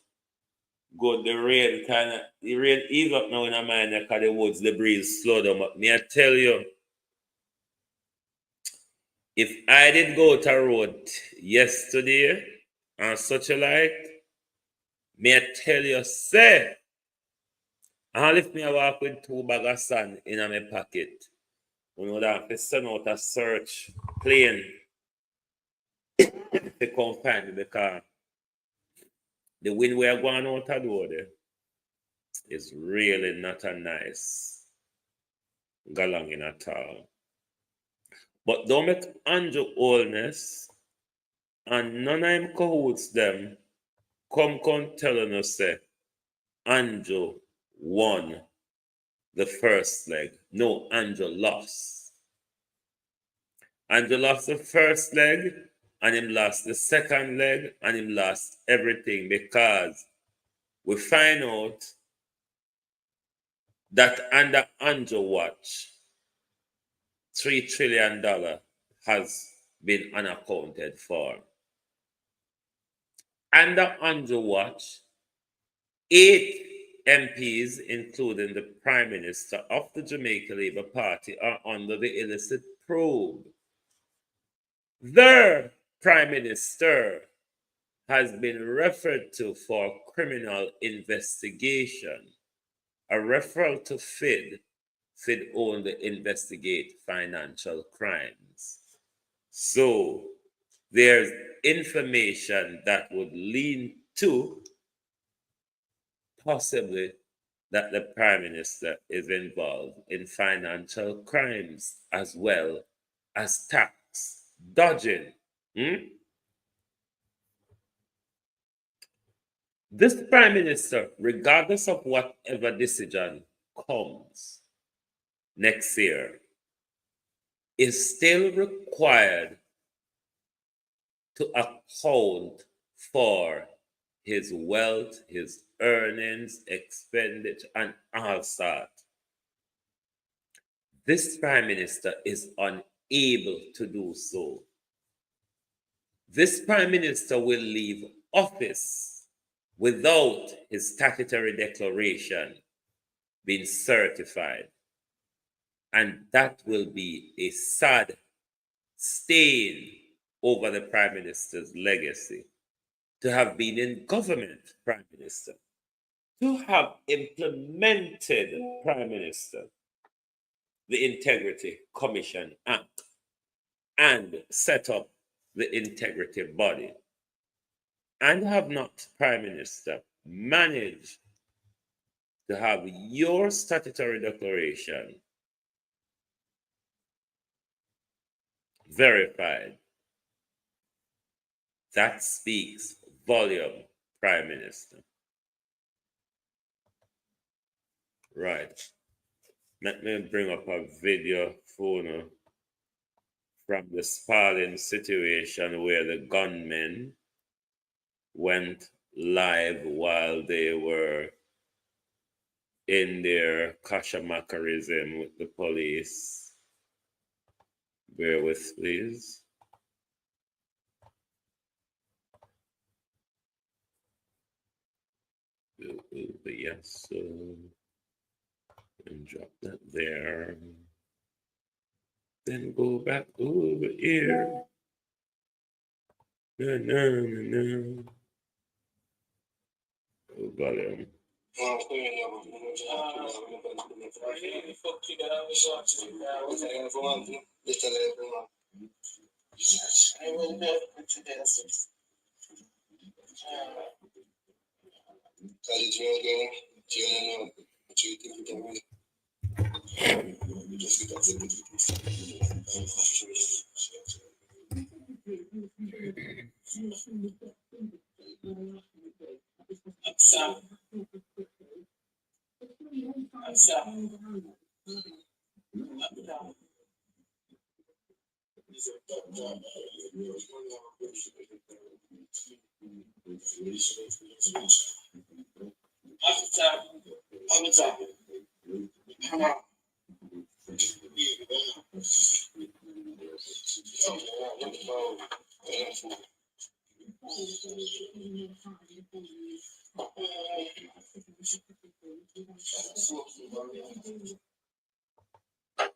good. The rain ease up now in my mind because the woods, the breeze slow down. But me I tell you, if I did go to road yesterday and such a like, me I tell you, say, and if me I walk with 2 bags of sand in my pocket, that I send out a search plane to come find me because the wind we are going out of the water is really not a nice galonging at all. But don't make Andrew oldness and none of him cahoots them come telling us say Andrew won the first leg. No, Andrew lost. Andrew lost the first leg and him lost the second leg and him lost everything because we find out that under Andrew watch, $3 trillion has been unaccounted for. Under Andrew watch, 8 MPs, including the Prime Minister of the Jamaica Labour Party, are under the illicit probe. Their Prime Minister has been referred to for criminal investigation. A referral to FID. FID only investigate financial crimes. So there's information that would lean to possibly that the Prime Minister is involved in financial crimes as well as tax dodging. This Prime Minister, regardless of whatever decision comes next year, is still required to account for his wealth, his earnings, expenditure, and all that. This Prime Minister is unable to do so. This Prime Minister will leave office without his statutory declaration being certified. And that will be a sad stain over the Prime Minister's legacy. To have been in government, Prime Minister, to have implemented, Prime Minister, the Integrity Commission Act and set up the integrity body, and have not, Prime Minister, managed to have your statutory declaration verified. That speaks volume, Prime Minister. Right. Let me bring up a video phone from the Spalding situation where the gunmen went live while they were in their kashamakerism with the police. Bear with, please. Yes, so and drop that there. Then go back over here. No. Oh, volume.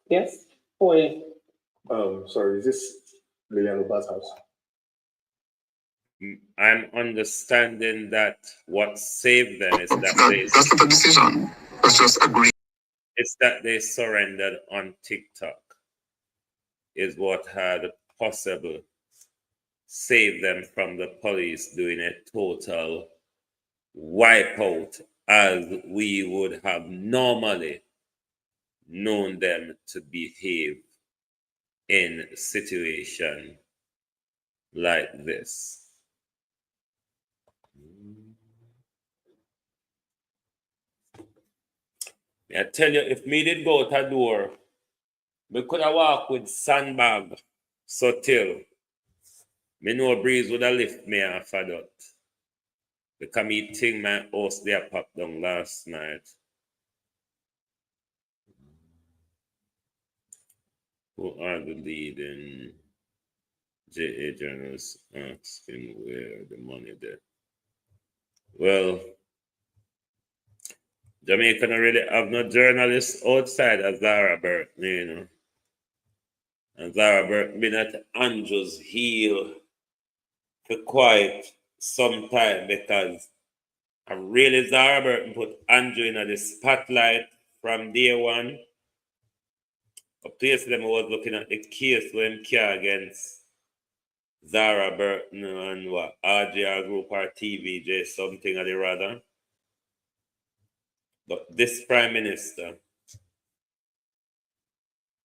Yes. Boy. Sorry, is this Lilian Lupa's house? I'm understanding that what saved them is that that's not a decision. That's just agree. It's that they surrendered on TikTok is what had possible saved them from the police doing a total wipeout as we would have normally known them to behave in a situation like this. I tell you, if me did go out a door, me could have walked with sandbag so till me know breeze would have lift me off of that. Because me think my house there popped down last night. Who are the leading JA journalists asking where the money there? Well, Jamaica don't really have no journalists outside of Zara Burton, you know. And Zara Burton been at Andrew's heel for quite some time because I really Zara Burton put Andrew in the spotlight from day one. Up to yesterday, I was looking at the case when came against Zara Burton and what RJR Group or TVJ, something or the rather. But this Prime Minister,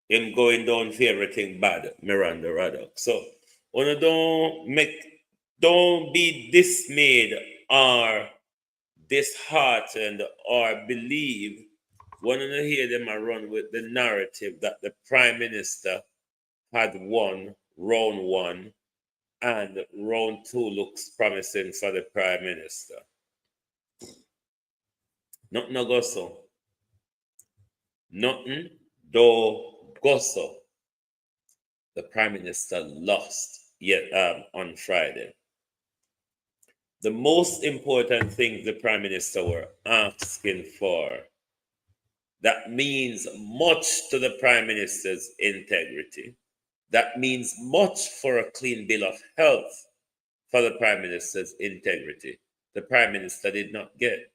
him going down for everything bad, Miranda Raddock. So, don't be dismayed or disheartened or believe when you hear them run with the narrative that the Prime Minister had won round 1 and round 2 looks promising for the Prime Minister. Nothing no go so. Nothing do go so. The Prime Minister lost on Friday. The most important thing the Prime Minister were asking for, that means much to the Prime Minister's integrity. That means much for a clean bill of health for the Prime Minister's integrity. The Prime Minister did not get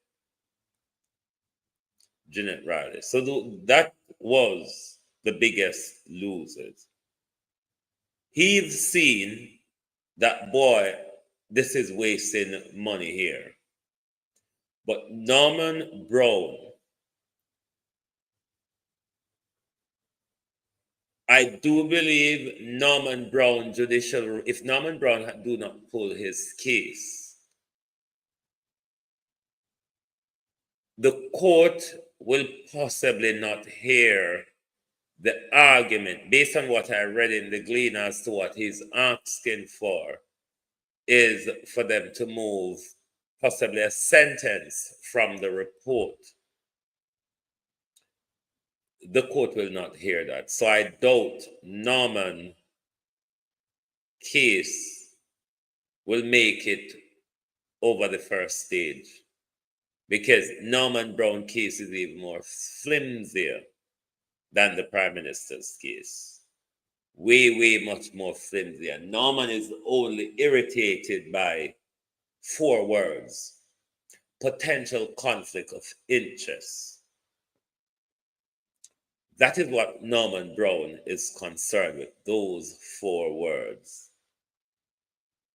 Jeanette Riley. So that was the biggest losers. He's seen that, boy, this is wasting money here. But Norman Brown, I do believe Norman Brown if Norman Brown do not pull his case, the court will possibly not hear the argument. Based on what I read in the Glean as to what he's asking for, is for them to move possibly a sentence from the report. The court will not hear that. So I doubt Norman case will make it over the first stage, because Norman Brown case is even more flimsier than the Prime Minister's case. Way much more flimsier. Norman is only irritated by 4 words: potential conflict of interest. That is what Norman Brown is concerned with, those 4 words.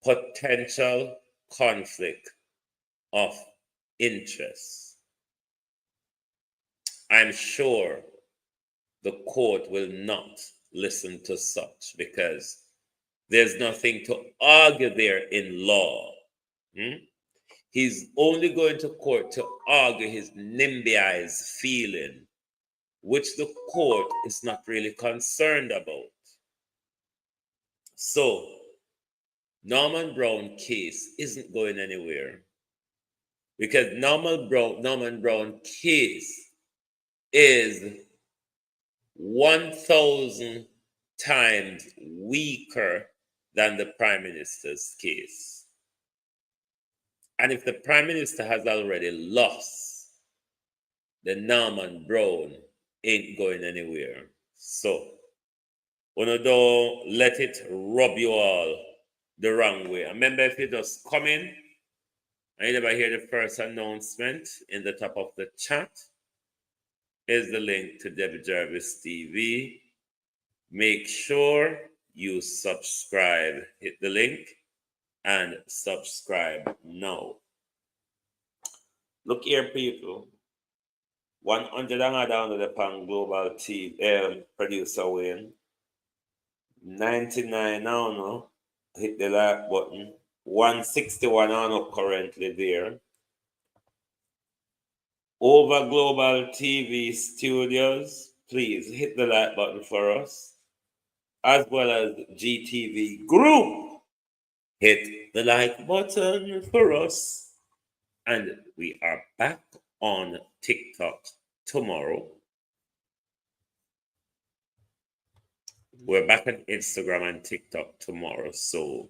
Potential conflict of interest. I'm sure the court will not listen to such, because there's nothing to argue there in law. He's only going to court to argue his NIMBY's feeling, which the court is not really concerned about. So, Norman Brown case isn't going anywhere, because Norman Brown case is 1,000 times weaker than the Prime Minister's case. And if the Prime Minister has already lost, then Norman Brown ain't going anywhere. So, don't let it rub you all the wrong way. Remember, if you just come in and you never hear the first announcement, in the top of the chat is the link to Debbie Jarvis TV. Make sure you subscribe. Hit the link and subscribe now. Look here, people. 100 and download upon Global TV producer Wayne. 99 now, no? Hit the like button. 161 now currently there. Over Global TV Studios, please hit the like button for us, as well as GTV Group. Hit the like button for us. And we are back on TikTok tomorrow. We're back on Instagram and TikTok tomorrow. So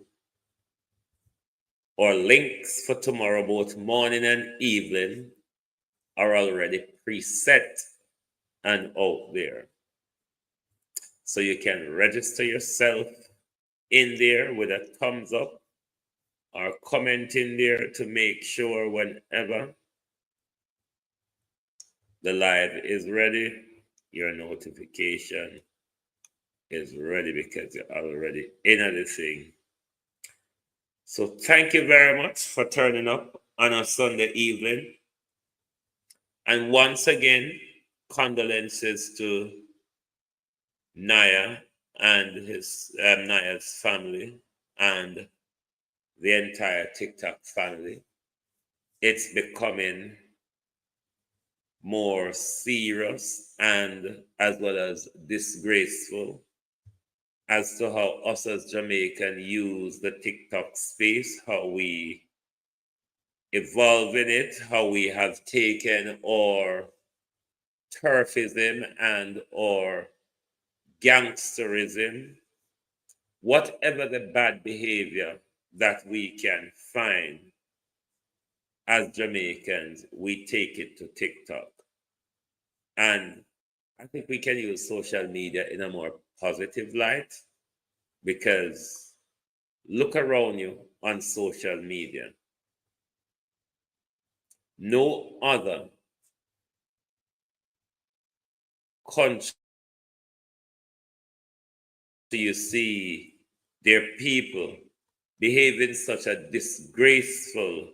our links for tomorrow, both morning and evening, are already preset and out there. So you can register yourself in there with a thumbs up or comment in there to make sure whenever the live is ready, your notification is ready, because you're already in the thing. So thank you very much for turning up on a Sunday evening. And once again, condolences to Naya and his Naya's family and the entire TikTok family it's becoming more serious and as well as disgraceful as to how us as Jamaican use the TikTok space, how we evolve in it, how we have taken our turfism and or gangsterism, whatever the bad behavior that we can find as Jamaicans, we take it to TikTok. And I think we can use social media in a more positive light, because look around you on social media. No other country you see their people behave in such a disgraceful,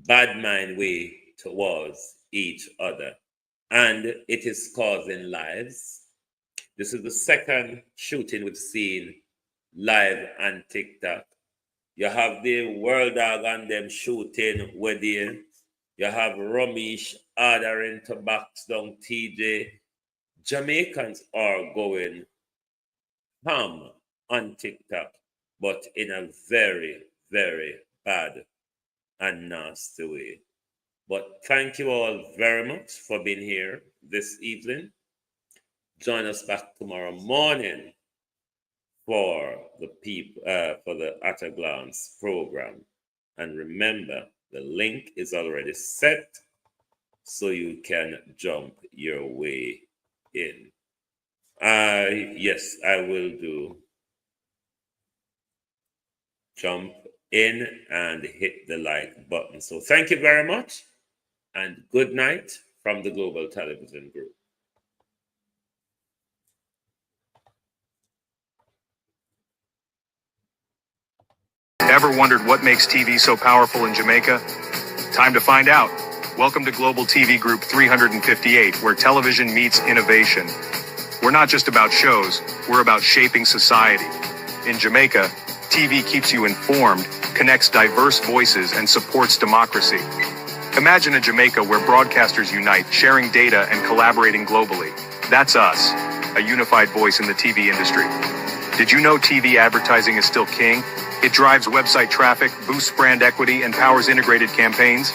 bad mind way towards each other. And it is causing lives. This is the second shooting we've seen live on TikTok. You have the World Dog and them shooting with you. You have Ramesh ordering to box down TJ. Jamaicans are going ham on TikTok, but in a very, very bad and nasty way. But thank you all very much for being here this evening. Join us back tomorrow morning for the At a Glance program. And remember, the link is already set, so you can jump your way in. Yes, I will do. Jump in and hit the like button. So thank you very much, and good night from the Global Television Group. Ever wondered what makes TV so powerful in Jamaica? Time to find out. Welcome to Global TV Group 358, where television meets innovation. We're not just about shows, we're about shaping society. In Jamaica, TV keeps you informed, connects diverse voices, and supports democracy. Imagine a Jamaica where broadcasters unite, sharing data and collaborating globally. That's us, a unified voice in the TV industry. Did you know TV advertising is still king? It drives website traffic, boosts brand equity, and powers integrated campaigns.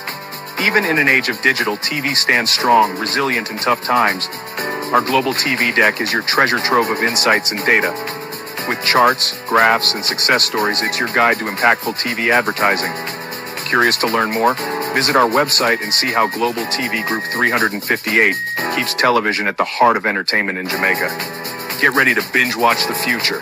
Even in an age of digital, TV stands strong, resilient in tough times. Our Global TV Deck is your treasure trove of insights and data. With charts, graphs, and success stories, it's your guide to impactful TV advertising. Curious to learn more? Visit our website and see how Global TV Group 358 keeps television at the heart of entertainment in Jamaica. Get ready to binge watch the future.